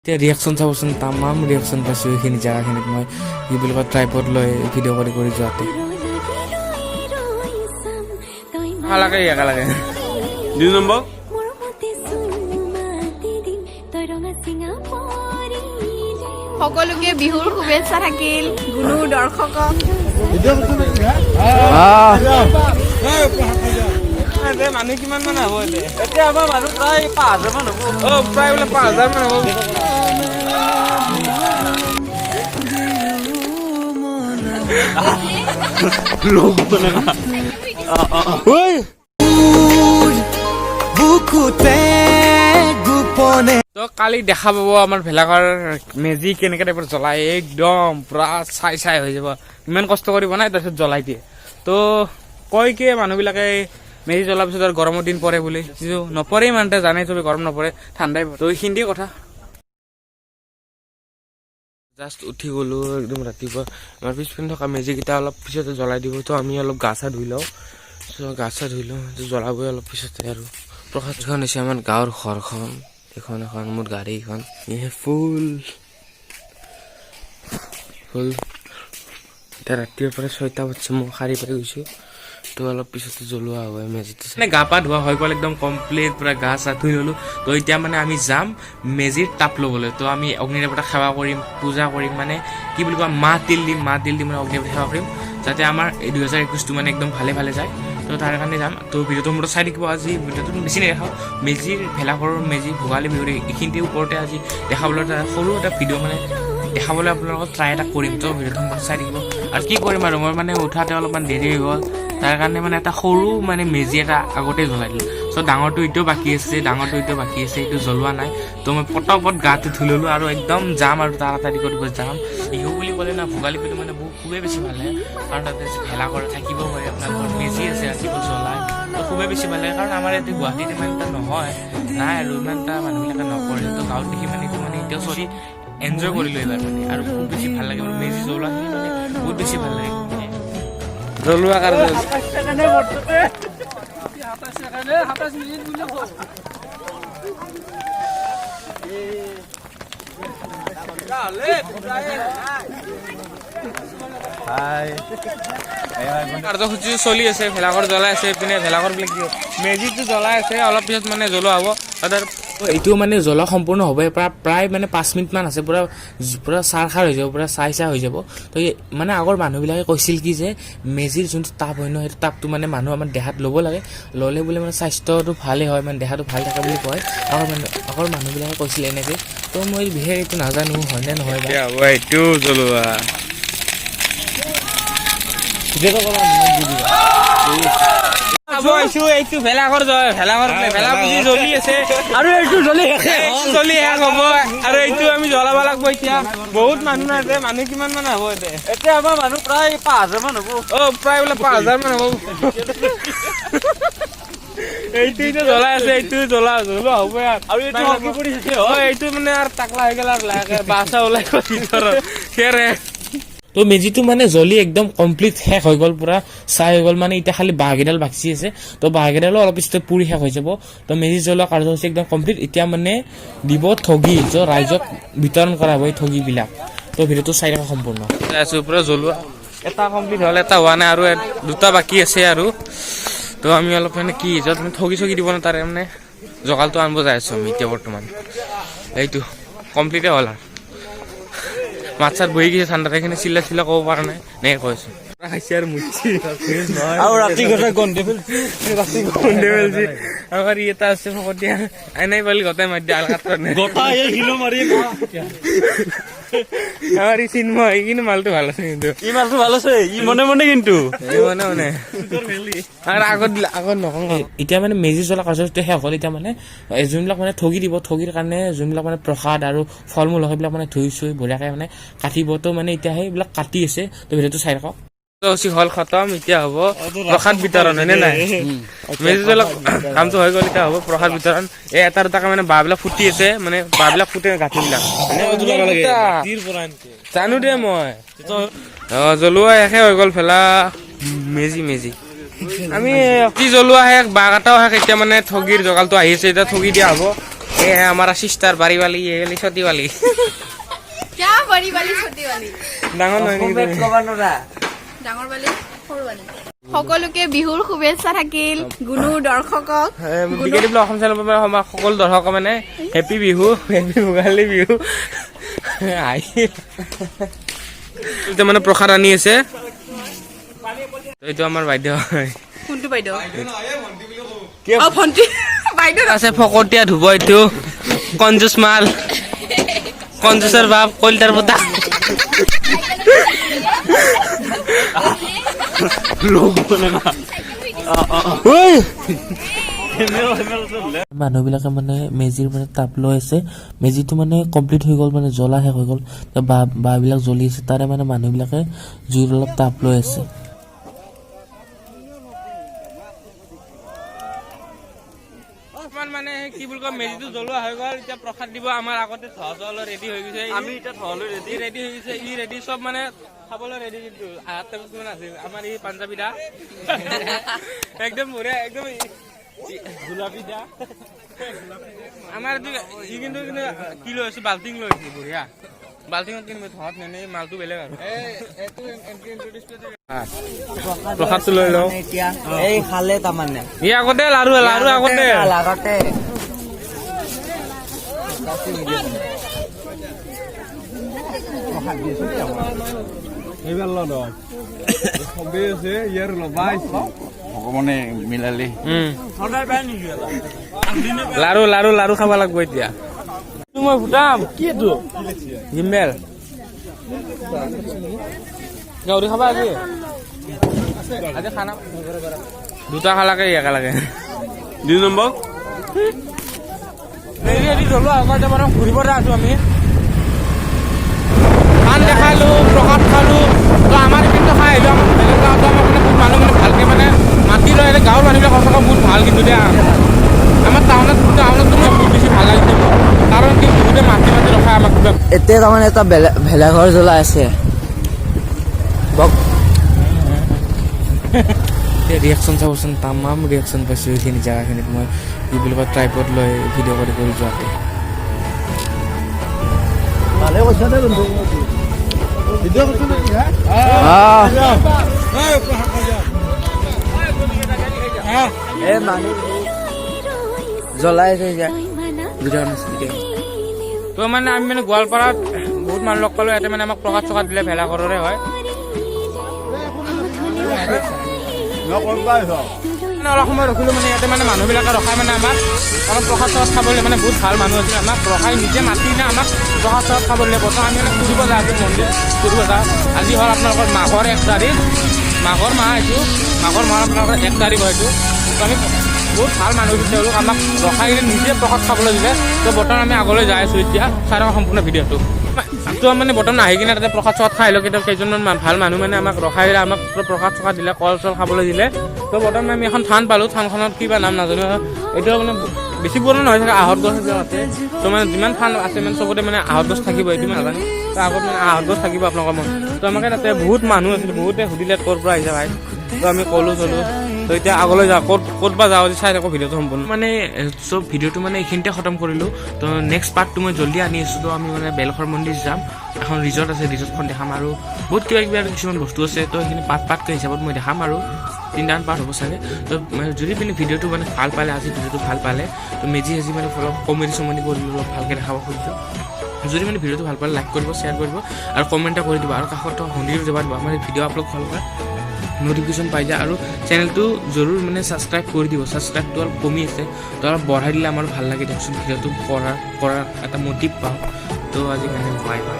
এতিয়া ৰিয়েকশ্যন চাবচোন, তামাম ৰিয়েকশ্যন পাইছোঁ এইখিনি জেগাখিনিত। মই কি বুলি কয় ট্ৰাইপড লৈ ভিডিঅ' কৰি যোৱাতে লাগে একেলগে 2 নম্বৰ সকলোকে বিহুৰ শুভেচ্ছা থাকিল গুণু দৰ্শকক। মানুহ কিমান মান হ'ব এতিয়া? আমাৰ মানুহ প্ৰায় 5,000 মান হ'ব। প্ৰায় বোলে 5,000 মান হ'ব। তো কালি দেখা পাব আমাৰ ভেলাঘৰ মেজি কেনেকে টাইপৰ জ্বলাই, একদম পুৰা চাই হৈ যাব। ইমান কষ্ট কৰি বনাই তাৰপিছত জ্বলাই দিয়ে। তো কয় কি মানুহবিলাকে মেজি জ্বলাৰ পিছত আৰু গৰমৰ দিন পৰে বুলি, কিন্তু নপৰে ইমানতে, জানে চবে গৰম নপৰে, ঠাণ্ডাই পৰে। তো এইখিনিয়ে কথা। জাষ্ট উঠি গ'লো একদম ৰাতিপুৱা। আমাৰ পিছপিনে থকা মেজিকেইটা অলপ পিছতে জ্বলাই দিব। তো আমি অলপ গা চা ধুই লওঁ। গা চা ধুই লওঁ, জ্বলাবই অলপ পিছতে। আৰু প্ৰসাদখন হৈছে আমাৰ গাঁৱৰ ঘৰখন, এখন মোৰ গাড়ীখন ফুল এতিয়া ৰাতিৰ পৰা 6টা বাজিছে, মই শাৰী পাই গৈছোঁ। তো অলপ পিছতে জ্বলোৱা হ'ব মেজিটো। মানে গা পা ধোৱা হৈ গ'ল একদম কমপ্লিট, পুৰা গা চা ধুই ল'লোঁ। তো এতিয়া মানে আমি যাম মেজিৰ তাপ ল'বলৈ। তো আমি অগ্নি দেৱতাক সেৱা কৰিম, পূজা কৰিম, মানে কি বুলি কয় মাহ তিল দিম মানে অগ্নি দেৱতাক সেৱা কৰিম, যাতে আমাৰ এই 2021টো মানে একদম ভালে যায়। তো তাৰ কাৰণে যাম। তো ভিডিঅ'টো মোৰ চাই থাকিব। আজি ভিডিঅ'টো বেছি নেদেখাওঁ, মেজিৰ ভেলাঘৰৰ মেজি ভোগালী বিহুৰ এইখিনিতে ওপৰতে আজি দেখাবলৈ এটা সৰু এটা ভিডিঅ' মানে দেখাবলৈ আপোনালোকক ট্ৰাই এটা কৰিম। তো ভিডিঅ'টো মোৰ চাই থাকিব। আৰু কি কৰিম আৰু মই মানে উঠাতে অলপমান দেৰি হৈ গ'ল, তাৰ কাৰণে মানে এটা সৰু মানে মেজি এটা আগতে জ্বলাই দিলোঁ। চ' ডাঙৰটো এতিয়াও বাকী আছে, এইটো জ্বলোৱা নাই। তো মই পটাপট গাটো ধুই ল'লোঁ আৰু একদম যাম আৰু তাড়াতাড়ি কৰিব যাম। বিহু বুলি ক'লে না ভোগালী বিহু মানে খুবেই বেছি ভাল লাগে, কাৰণ তাতে ভেলাঘৰ থাকিব পাৰে, আপোনালোকৰ মেজি আছে ৰাতিপুৱা জ্বলাই। তো খুবেই বেছি ভাল লাগে, কাৰণ আমাৰ ইয়াতে গুৱাহাটীত ইমান এটা নহয়, নাই আৰু ইমান এটা মানুহবিলাকে নকৰে। তো গাঁৱত দেখি মানে এইটো মানে এতিয়াও চলি এনজয় কৰিলোঁ এইবাৰ মানে, আৰু খুব বেছি ভাল লাগে মানে মেজি জ্বলোৱাখিনি মানে বহুত বেছি ভাল লাগে জ্বলোৱা কাৰণে। কাৰ্যসূচী চলি আছে, ভেলাঘৰ জ্বলাই আছে, এইপিনে ভেলাঘৰ বিলাক মেজিটো জ্বলাই আছে, অলপ পিছত মানে জ্বলোৱা হ'ব। এইটো মানে জ্বলা সম্পূৰ্ণ হ'ব প্ৰায় মানে 5 মিনিট মান আছে, পুৰা চাৰ হৈ যাব, পুৰা চাই হৈ যাব। তো মানে আগৰ মানুহবিলাকে কৈছিল কি যে মেজিৰ যোনটো তাপ হয় ন, সেইটো তাপটো মানে মানুহ আমাৰ দেহাত ল'ব লাগে, ল'লে বোলে মানে স্বাস্থ্যটো ভালেই হয়, মানে দেহাটো ভাল থাকে বুলি কয় আগৰ মানুহবিলাকে কৈছিল এনেকৈ। তো মই বিশেষ এইটো নাজানো হয়নে নহয় বা এইটো জ্বলোৱা এইটো ভেলাঘৰ ভেলা পুজি জ্বলি আছে আৰু এইটো জ্বলি শেষ হ'ব, আৰু এইটো আমি জ্বলাব লাগিব। এতিয়া বহুত মানুহ নাই, মানুহ কিমান মান হ'ব এতিয়া? আমাৰ মানুহ প্ৰায় 5,000 মান হ'ব। প্ৰায় বোলে 5,000 মান হ'ব। এইটো জ্বলাই আছে, এইটো জ্বলোৱা হ'ব আৰু এইটো মানে আৰু টাকলা হৈ গ'ল আৰু লাহেকে বাছা ওলাই গ'ল ভিতৰত সেৰে। তো মেজিটো মানে জ্বলি একদম কমপ্লিট শেষ হৈ গ'ল, পুৰা চাই হৈ গ'ল। মানে এতিয়া খালি বাঁহকেইডাল বাচি আছে, তো বাঁহকেইডালো অলপ পিছতে পুৰি শেষ হৈ যাব। তো মেজি জ্বলোৱা কাৰ্যসূচী একদম কমপ্লিট। এতিয়া মানে দিব ঠগি, য'ত ৰাইজক বিতৰণ কৰা হ'ব এই ঠগিবিলাক। তো ভিডিঅ'টো চাই থকা সম্পূৰ্ণ আছো, পুৰা জ্বলোৱা এটা কমপ্লিট হ'ল, এটা হোৱা নাই, আৰু 2টা বাকী আছে। আৰু তো আমি অলপ মানে কি য'ত মানে ঠগি দিব ন, তাৰে মানে জগালটো আনিব যাই আছোঁ আমি এতিয়া বৰ্তমান। এইটো কমপ্লিটে হ'ল আৰু মাছ চাত বহি গৈছে ঠাণ্ডাত, সেইখিনি চিলা ক'ব পৰা নাই নে কৈছোঁ আৰু মুচি আৰু ৰাতি কথা গন্ধে ফেলছি আমাৰ ই এটা আছে ফকতীয়া এনেই পালি গোটাই মাৰি দিয়ে আলকাত আমাৰ ই চিন্ময় কিন্তু মালটো ভাল আছে, কিন্তু ই মালটো ভাল আছে, ই মনে কিন্তু মনে আগত নকওঁ। এতিয়া মানে মেজি জ্বলা কাৰ্যসূচী শেষ হ'ল। এতিয়া মানে যোনবিলাক মানে ঠগি দিব, ঠগিৰ কাৰণে যোনবিলাক মানে প্ৰসাদ আৰু ফল মূল সেইবিলাক মানে ধুই চুই বঢ়িয়াকে মানে কাটিব। তো মানে এতিয়া সেইবিলাক কাটি আছে, তো ভিডিঅ'টো চাই থাকক। হল খতম, এতিয়া হ'ব প্ৰসাদ বিতৰণ, হয়নে নাই? মেজি জ্বলা কামটো হৈ গ'ল, এতিয়া হ'ব প্ৰসাদ বিতৰণ। এই এটা দুটাকে মানে বাঁহবিলাক ফুটি আছে, মানে বাঁহবিলাক ফুটে গাঁঠিবিলাক জানো দে মই। জ্বলোৱা শেষে হৈ গ'ল ভেলা মেজি আমি জ্বলোৱা শেষ, বাঁহ কাটাও শেষ। এতিয়া মানে ঠগিৰ জগালটো আহিছে, এতিয়া ঠগি দিয়া হ'ব। ये है हमारा सिस्टर बारी वाली, ये वाली छोटी वाली। क्या बड़ी वाली छोटी वाली ডাঙৰ নহয় নেকি তুমি? ডাঙৰ বালি সৰু বালি সকলোকে বিহুৰ শুভেচ্ছা থাকিল গুণু দৰ্শকক বিকেটি ব্লগ অসম চেনেলৰ পৰা আমাৰ সকলো দৰ্শক মানে হেপী বিহু, হেপী ভোগালী বিহু। এতিয়া মানে প্ৰসাদ আনি আছে, এইটো আমাৰ বাইদেউ হয়। কোনটো বাইদেউ? অ ভন্টি বাইদেউ আছে ফকতীয়া ধুব, এইটো কঞ্জুচ মাল, কঞ্জুচৰ বাপ কলিতাৰ পতা। মানুহবিলাকে মানে মেজিৰ মানে তাপ লৈ আছে, মেজিটো মানে কমপ্লিট হৈ গ'ল, মানে জ্বলা শেষ হৈ গ'ল, বাঁহবিলাক জ্বলি আছে, তাৰে মানে মানুহবিলাকে জুইৰ অলপ তাপ লৈ আছে। মানে কি বুলি কয়, মেজিটো জ্বলোৱা হৈ গ'ল, এতিয়া প্ৰসাদ দিব। আমাৰ আগতে ধল ৰেডি হৈ গৈছে, আমি এতিয়া ধল ৰেডি হৈ গৈছে, ই ৰেডি চব মানে খাবলৈ ৰেডি। কিন্তু আছিল আমাৰ এই পাঞ্জাবী দা একদম বঢ়িয়া, একদম গোলাপী দা। আমাৰ ই কিন্তু কি লৈ আছো, বাল্টিং লৈ আছো, বঢ়িয়া বাল্টিঙত কিনিব ধত নেনে, মালটো বেলেগ আৰু। প্ৰসাদটো লৈ লওঁ এই খালে তাৰমানে ই আগতে লাৰু আগতে লাগতে ভগৱানে মিলালে লাৰু খাব লাগিব এতিয়া। মই ফুটাম কিটো জিম্বেল গাহৰি খাবা আজি খানা দুটা খালাকে একেলগে 2 নম্বৰ জ্বলোৱা আগতে মানে ঘূৰিব আছো আমি। ধান দেখালো, প্ৰসাদ খালো, তো আমাৰ কিন্তু খাই আহিলো। আমাৰ বেলেগ গাঁৱতো আমাৰ মানে বহুত মানুহ মানে ভালকে মানে মাতি লয়, গাঁৱৰ মানুহবিলাক সঁচাকৈ বহুত ভাল। কিন্তু দিয়া আমাৰ টাউনতো মানে বহুত বেছি ভাল লাগিছে, কাৰণ কি বহুতে মাতি ৰখাই আমাক। এতিয়া তাৰমানে এটা ভেলাঘৰ জ্বলাই আছে। ৰিয়েকশ্যন চাবচোন, তামাম ৰিয়েকশ্যন পাইছোঁ এইখিনি জেগাখিনিত। মই কি বুলি কয়, ট্ৰাইপড লৈ ভিডিঅ' কৰি যোৱাতে জ্বলাই আছে তো মানে আমি মানে গোৱালপাৰাত বহুত মানুহ লগ পালো, ইয়াতে মানে আমাক প্ৰসাদ চসাদ দিলে, ভেলাঘৰৰে হয়। অলপ সময় ৰখিলো, মানে ইয়াতে মানে মানুহবিলাকে ৰখাই মানে আমাক অলপ প্ৰসাদ চসাদ খাবলৈ, মানে বহুত ভাল মানুহ আছিল, আমাক ৰখাই নিজে মাতি কিনে আমাক প্ৰসাদ চসাদ খাবলৈ। বৰ্তমান আমি মানে ফুৰিব যাওঁ, মন্দিৰ ফুৰিব যাওঁ। আজি হ'ল আপোনালোকৰ মাঘৰ 1 তাৰিখ, মাঘৰ মাহ এইটো, মাঘৰ মাহ আপোনালোকৰ 1 তাৰিখ হয় এইটো। তো আমি বহুত ভাল মানুহ আছিল, তেওঁলোক আমাক ৰখাই কিনে নিজে প্ৰসাদ খাবলৈ দিলে। তো বৰ্তমান আমি আগলৈ যাই আছোঁ, এতিয়া চাই থাকক সম্পূৰ্ণ ভিডিঅ'টো। তো মানে বৰ্তমান আহি কিনে তাতে প্ৰসাদ চসাদ খাই লওঁ। কিন্তু কেইজনমান ভাল মানুহ মানে আমাক ৰখাই দিলে, আমাক প্ৰসাদ চসাদ দিলে, কল চল খাবলৈ দিলে। তো বৰ্তমান আমি এখন থান পালোঁ, থানখনত কিবা নাম নাজানো, এইটো মানে বেছি পুৰণা নহয় চাগে, আহঁত গছ আছে। তো মানে যিমান থান আছে মানে চবতে মানে আহঁত গছ থাকিব, এইটো মানে নাজানো। তো আগত মানে আহঁত গছ থাকিব আপোনালোকৰ মন। তো আমাকে তাতে বহুত মানুহ আছিল, বহুতে সুধিলে ক'ৰ পৰা আহিছে ভাই। তো আমি ক'লো চলো। তো এতিয়া আগলৈ যাওঁ, ক'ত বা যাওঁ, চাই থাকোঁ ভিডিঅ'টো সম্পূৰ্ণ। মানে চব ভিডিঅ'টো মানে এইখিনিতে খতম কৰিলোঁ। তো নেক্সট পাৰ্টটো মই জল্দি আনি আছোঁ। তো আমি মানে বেলশৰ মন্দিৰ যাম, এখন ৰিজৰ্ট আছে, ৰিজৰ্টখন দেখাম, আৰু বহুত কিবা কিবি আৰু কিছুমান বস্তু আছে। তো সেইখিনি পাৰ্টকৈ হিচাপত মই দেখাম, আৰু 3টামান পাৰ্ট হ'ব চাগে। তো যদি মানে ভিডিঅ'টো মানে ভাল পালে, আজি ভিডিঅ'টো ভাল পালে, তো মেজি মানে অলপ কমেডি চমেডি কৰিলোঁ, অলপ ভালকৈ দেখাব খুজিছোঁ। যদি মানে ভিডিঅ'টো ভাল পালে লাইক কৰিব, শ্বেয়াৰ কৰিব, আৰু কমেণ্ট এটা কৰি দিব, আৰু কাষত শুনিও যাব দিব। আমাৰ ভিডিঅ' আপলোড হ'লে নটিফিকেশ্যন পাই যায়, আৰু চেনেলটো জৰুৰ মানে ছাবস্ক্ৰাইব কৰি দিব। ছাবস্ক্ৰাইবটো অলপ কমি আছে, তো অলপ বঢ়াই দিলে আমাৰ ভাল লাগে দিয়কচোন, ভিডিঅ'টো কৰাৰ এটা মটিভ পাওঁ। তো আজি মানে বাই বাই।